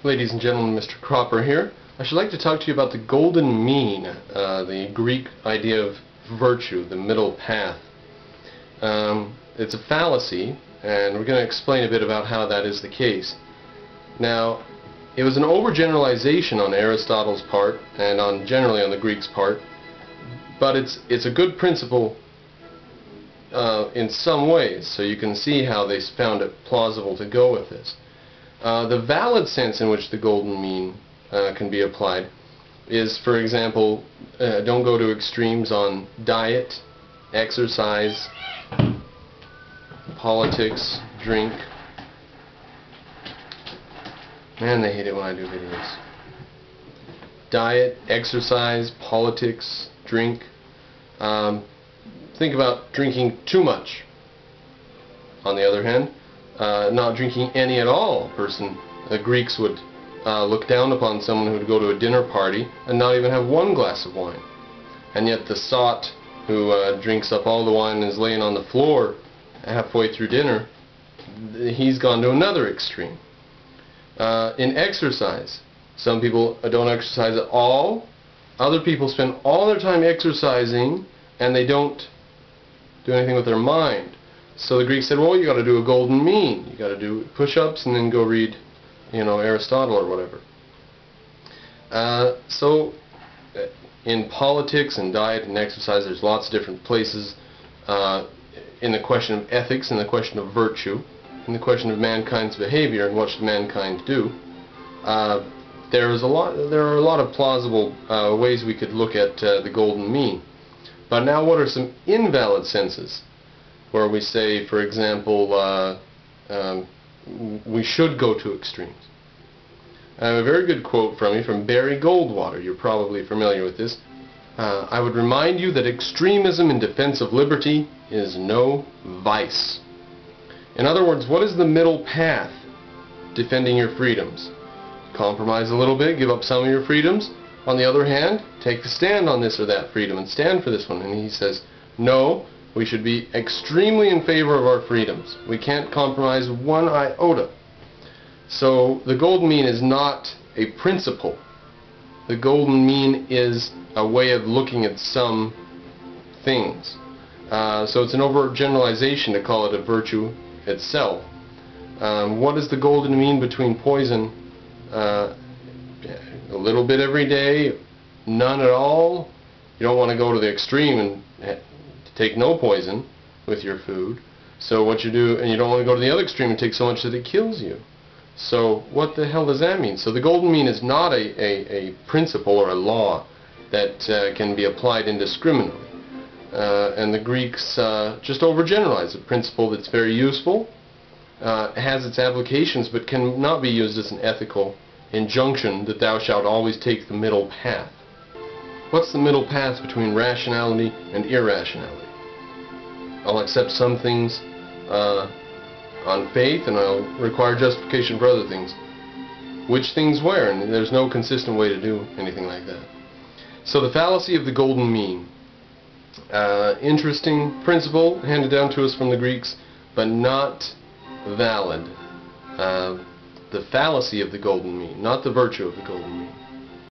Ladies and gentlemen, Mr. Cropper here. I should like to talk to you about the golden mean, the Greek idea of virtue, the middle path. It's a fallacy, and we're going to explain a bit about how that is the case. Now, it was an overgeneralization on Aristotle's part, and generally on the Greeks' part, but it's a good principle in some ways, so you can see how they found it plausible to go with this. The valid sense in which the golden mean can be applied is, for example, don't go to extremes on diet, exercise, politics, drink. Man, they hate it when I do videos. Diet, exercise, politics, drink. Think about drinking too much. On the other hand, not drinking any at all. The Greeks would look down upon someone who would go to a dinner party and not even have one glass of wine. And yet the sot who drinks up all the wine and is laying on the floor halfway through dinner, he's gone to another extreme. In exercise, some people don't exercise at all. Other people spend all their time exercising and they don't do anything with their mind. So the Greeks said, well, you got to do a golden mean. You got to do push-ups and then go read, Aristotle or whatever. So in politics and diet and exercise, there's lots of different places in the question of ethics, in the question of virtue, in the question of mankind's behavior and what should mankind do. There are a lot of plausible ways we could look at the golden mean. But now, what are some invalid senses where we say, for example, we should go to extremes? I have a very good quote from Barry Goldwater. You're probably familiar with this. I would remind you that extremism in defense of liberty is no vice. In other words, what is the middle path defending your freedoms? Compromise a little bit, give up some of your freedoms. On the other hand, take a stand on this or that freedom and stand for this one. And he says, no, we should be extremely in favor of our freedoms. We can't compromise one iota. So the golden mean is not a principle. The golden mean is a way of looking at some things. So it's an overgeneralization to call it a virtue itself. What is the golden mean between poison? A little bit every day, none at all. You don't want to go to the extreme and take no poison with your food. So what you do, and you don't want to go to the other extreme and take so much that it kills you. So what the hell does that mean? So the golden mean is not a principle or a law that can be applied indiscriminately. And the Greeks just overgeneralize a principle that's very useful, has its applications, but cannot be used as an ethical injunction that thou shalt always take the middle path. What's the middle path between rationality and irrationality? I'll accept some things on faith, and I'll require justification for other things. Which things where? And there's no consistent way to do anything like that. So the fallacy of the golden mean. Interesting principle handed down to us from the Greeks, but not valid. The fallacy of the golden mean, not the virtue of the golden mean.